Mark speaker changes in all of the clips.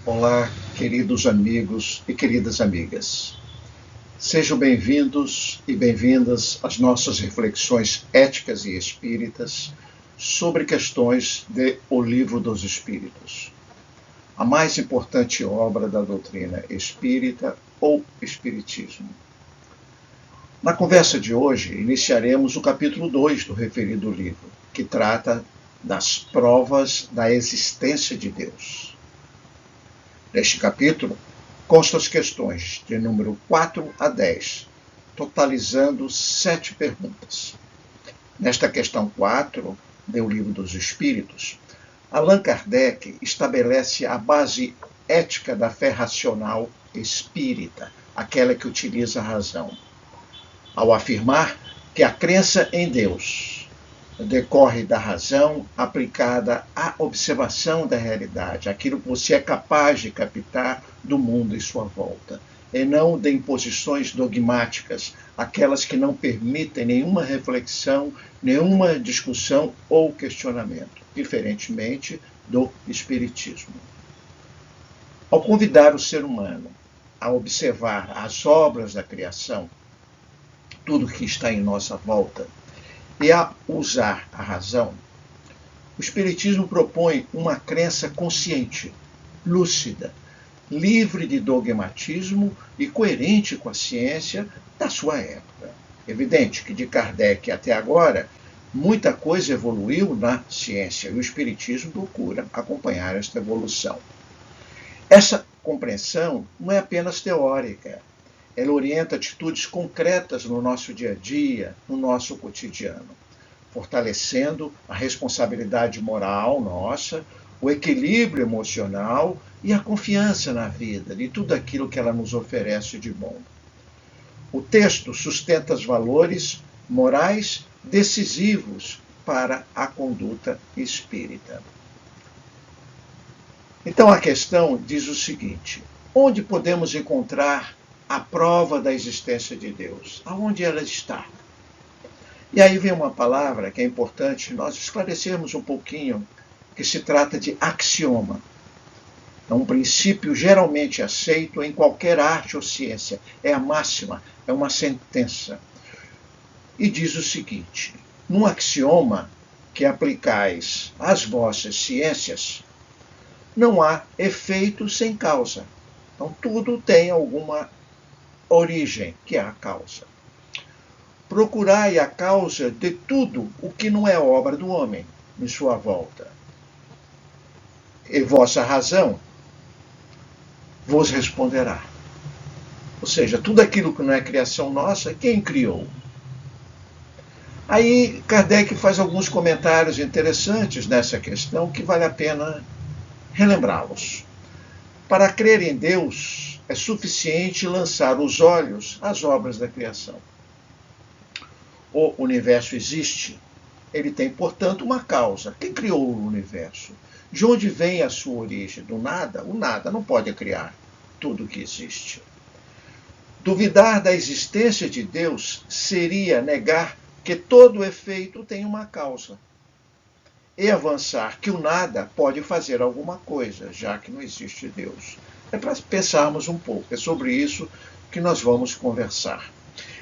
Speaker 1: Olá, queridos amigos e queridas amigas. Sejam bem-vindos e bem-vindas às nossas reflexões éticas e espíritas sobre questões de O Livro dos Espíritos, a mais importante obra da doutrina espírita ou espiritismo. Na conversa de hoje, iniciaremos o capítulo 2 do referido livro, que trata das provas da existência de Deus. Neste capítulo, constam as questões de número 4 a 10, totalizando 7 perguntas. Nesta questão 4, do Livro dos Espíritos, Allan Kardec estabelece a base ética da fé racional espírita, aquela que utiliza a razão, ao afirmar que a crença em Deus decorre da razão aplicada à observação da realidade, aquilo que você é capaz de captar do mundo em sua volta, e não de imposições dogmáticas, aquelas que não permitem nenhuma reflexão, nenhuma discussão ou questionamento, diferentemente do espiritismo. Ao convidar o ser humano a observar as obras da criação, tudo que está em nossa volta, e a usar a razão, o Espiritismo propõe uma crença consciente, lúcida, livre de dogmatismo e coerente com a ciência da sua época. Evidente que de Kardec até agora, muita coisa evoluiu na ciência e o Espiritismo procura acompanhar esta evolução. Essa compreensão não é apenas teórica. Ela orienta atitudes concretas no nosso dia a dia, no nosso cotidiano, fortalecendo a responsabilidade moral nossa, o equilíbrio emocional e a confiança na vida, de tudo aquilo que ela nos oferece de bom. O texto sustenta os valores morais decisivos para a conduta espírita. Então a questão diz o seguinte: onde podemos encontrar a prova da existência de Deus? Aonde ela está? E aí vem uma palavra que é importante nós esclarecermos um pouquinho, que se trata de axioma. É um princípio geralmente aceito em qualquer arte ou ciência. É a máxima, é uma sentença. E diz o seguinte: num axioma que aplicais às vossas ciências, não há efeito sem causa. Então tudo tem alguma origem, que é a causa. Procurai a causa de tudo o que não é obra do homem em sua volta. E vossa razão vos responderá. Ou seja, tudo aquilo que não é criação nossa, quem criou? Aí Kardec faz alguns comentários interessantes nessa questão que vale a pena relembrá-los. Para crer em Deus, é suficiente lançar os olhos às obras da criação. O universo existe. Ele tem, portanto, uma causa. Quem criou o universo? De onde vem a sua origem? Do nada? O nada não pode criar tudo o que existe. Duvidar da existência de Deus seria negar que todo efeito tem uma causa. E avançar que o nada pode fazer alguma coisa, já que não existe Deus. É para pensarmos um pouco. É sobre isso que nós vamos conversar.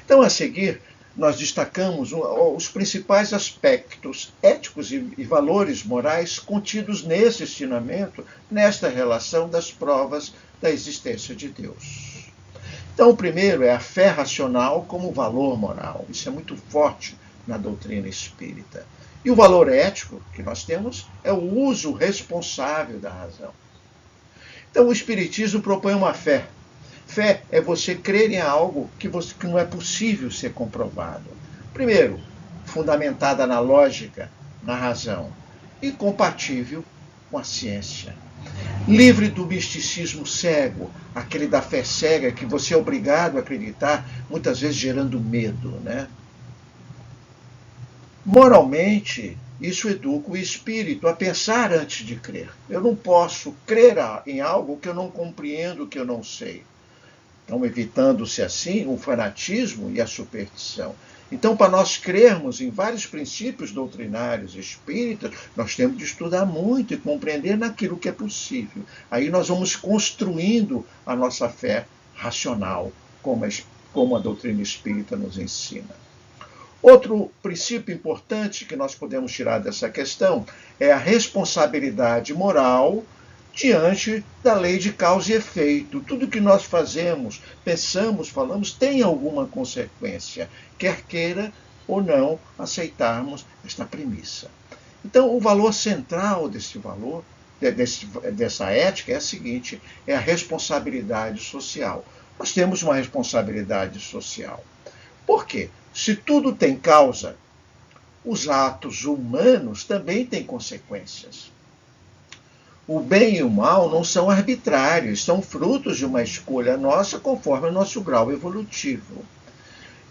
Speaker 1: Então, a seguir, nós destacamos os principais aspectos éticos e valores morais contidos nesse ensinamento, nesta relação das provas da existência de Deus. Então, o primeiro é a fé racional como valor moral. Isso é muito forte na doutrina espírita. E o valor ético que nós temos é o uso responsável da razão. Então, o Espiritismo propõe uma fé. Fé é você crer em algo que não é possível ser comprovado. Primeiro, fundamentada na lógica, na razão, e compatível com a ciência. Livre do misticismo cego, aquele da fé cega que você é obrigado a acreditar, muitas vezes gerando medo, né? Moralmente, isso educa o espírito a pensar antes de crer. Eu não posso crer em algo que eu não compreendo, que eu não sei. Então, evitando-se assim o fanatismo e a superstição. Então, para nós crermos em vários princípios doutrinários espíritas, nós temos de estudar muito e compreender naquilo que é possível. Aí nós vamos construindo a nossa fé racional, como a doutrina espírita nos ensina. Outro princípio importante que nós podemos tirar dessa questão é a responsabilidade moral diante da lei de causa e efeito. Tudo que nós fazemos, pensamos, falamos, tem alguma consequência, quer queira ou não aceitarmos esta premissa. Então, o valor central dessa ética é a seguinte, é a responsabilidade social. Nós temos uma responsabilidade social. Por quê? Se tudo tem causa, os atos humanos também têm consequências. O bem e o mal não são arbitrários, são frutos de uma escolha nossa conforme o nosso grau evolutivo.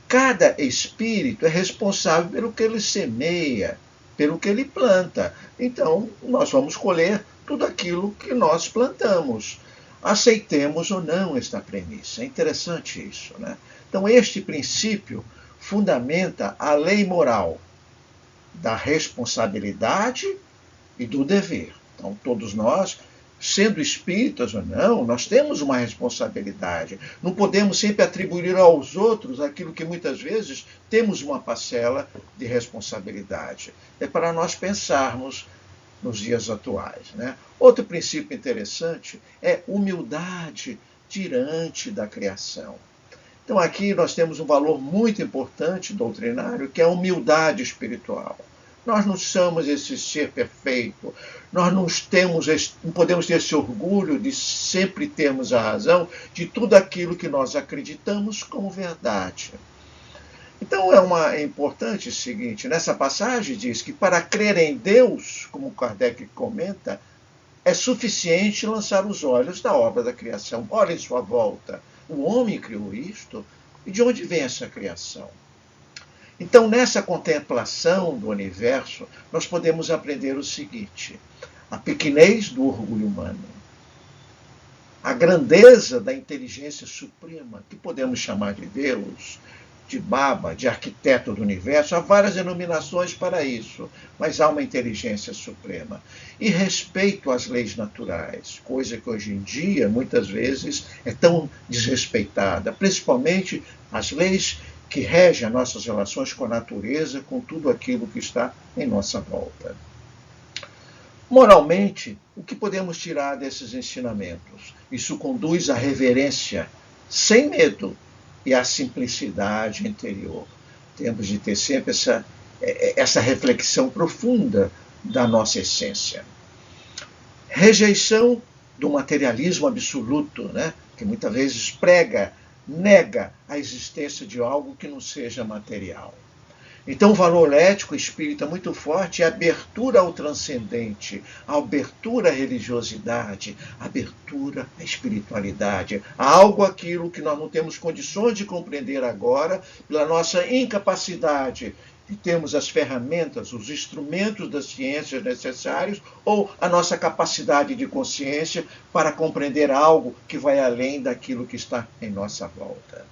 Speaker 1: Cada espírito é responsável pelo que ele semeia, pelo que ele planta. Então, nós vamos colher tudo aquilo que nós plantamos. Aceitemos ou não esta premissa. É interessante isso, né? Então, este princípio fundamenta a lei moral da responsabilidade e do dever. Então, todos nós, sendo espíritas ou não, nós temos uma responsabilidade. Não podemos sempre atribuir aos outros aquilo que muitas vezes temos uma parcela de responsabilidade. É para nós pensarmos nos dias atuais, né? Outro princípio interessante é humildade diante da criação. Então aqui nós temos um valor muito importante doutrinário, que é a humildade espiritual. Nós não somos esse ser perfeito, nós não podemos ter esse orgulho de sempre termos a razão de tudo aquilo que nós acreditamos como verdade. Então é importante o seguinte, nessa passagem diz que para crer em Deus, como Kardec comenta, é suficiente lançar os olhos da obra da criação. Olha em sua volta. O homem criou isto, e de onde vem essa criação? Então, nessa contemplação do universo, nós podemos aprender o seguinte, a pequenez do orgulho humano, a grandeza da inteligência suprema, que podemos chamar de Deus, de Baba, de arquiteto do universo, há várias denominações para isso, mas há uma inteligência suprema. E respeito às leis naturais, coisa que hoje em dia, muitas vezes, é tão desrespeitada, principalmente as leis que regem as nossas relações com a natureza, com tudo aquilo que está em nossa volta. Moralmente, o que podemos tirar desses ensinamentos? Isso conduz à reverência, sem medo, e a simplicidade interior. Temos de ter sempre essa reflexão profunda da nossa essência. Rejeição do materialismo absoluto, né? Que muitas vezes nega a existência de algo que não seja material. Então, o valor ético espírita muito forte é a abertura ao transcendente, a abertura à religiosidade, a abertura à espiritualidade, a algo aquilo que nós não temos condições de compreender agora, pela nossa incapacidade de termos as ferramentas, os instrumentos das ciências necessários, ou a nossa capacidade de consciência para compreender algo que vai além daquilo que está em nossa volta.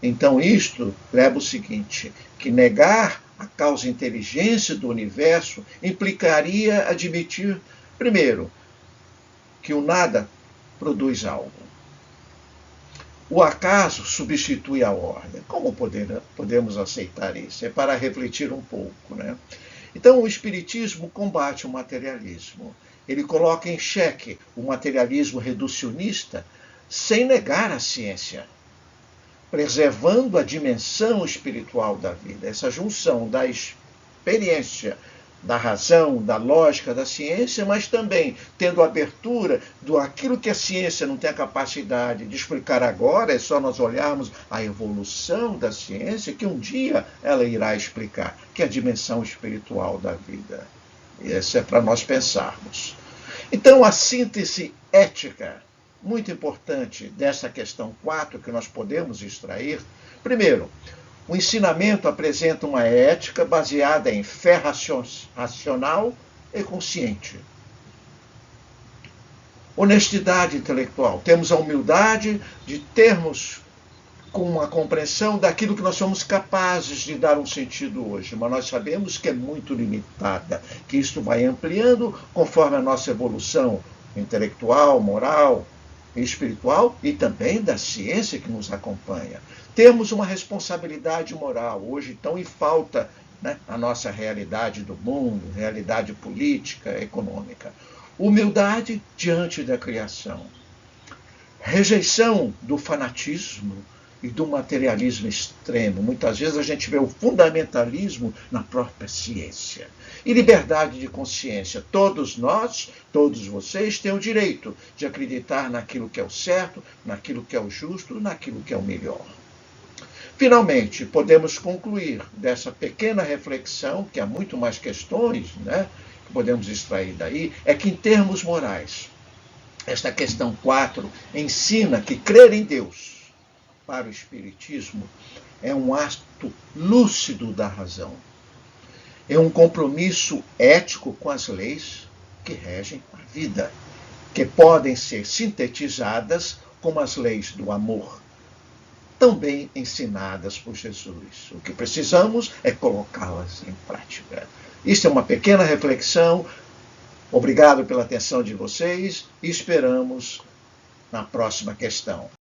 Speaker 1: Então, isto leva o seguinte, que negar a causa e inteligência do universo implicaria admitir, primeiro, que o nada produz algo. O acaso substitui a ordem. Como podemos aceitar isso? É para refletir um pouco, né? Então, o Espiritismo combate o materialismo. Ele coloca em xeque o materialismo reducionista sem negar a ciência, preservando a dimensão espiritual da vida, essa junção da experiência, da razão, da lógica, da ciência, mas também tendo abertura do aquilo que a ciência não tem a capacidade de explicar agora, é só nós olharmos a evolução da ciência, que um dia ela irá explicar, que é a dimensão espiritual da vida. Isso é para nós pensarmos. Então, a síntese ética, muito importante dessa questão 4 que nós podemos extrair. Primeiro, o ensinamento apresenta uma ética baseada em fé racional e consciente. Honestidade intelectual. Temos a humildade de termos com uma compreensão daquilo que nós somos capazes de dar um sentido hoje, mas nós sabemos que é muito limitada, que isto vai ampliando conforme a nossa evolução intelectual, moral, espiritual e também da ciência que nos acompanha. Temos uma responsabilidade moral, hoje tão em falta, né, a nossa realidade do mundo, realidade política, econômica. Humildade diante da criação. Rejeição do fanatismo e do materialismo extremo. Muitas vezes a gente vê o fundamentalismo na própria ciência. E liberdade de consciência. Todos nós, todos vocês têm o direito de acreditar naquilo que é o certo, naquilo que é o justo, naquilo que é o melhor. Finalmente, podemos concluir dessa pequena reflexão, que há muito mais questões, né, que podemos extrair daí, é que em termos morais, esta questão 4 ensina que crer em Deus para o Espiritismo é um ato lúcido da razão. É um compromisso ético com as leis que regem a vida, que podem ser sintetizadas como as leis do amor, também ensinadas por Jesus. O que precisamos é colocá-las em prática. Isso é uma pequena reflexão. Obrigado pela atenção de vocês e esperamos na próxima questão.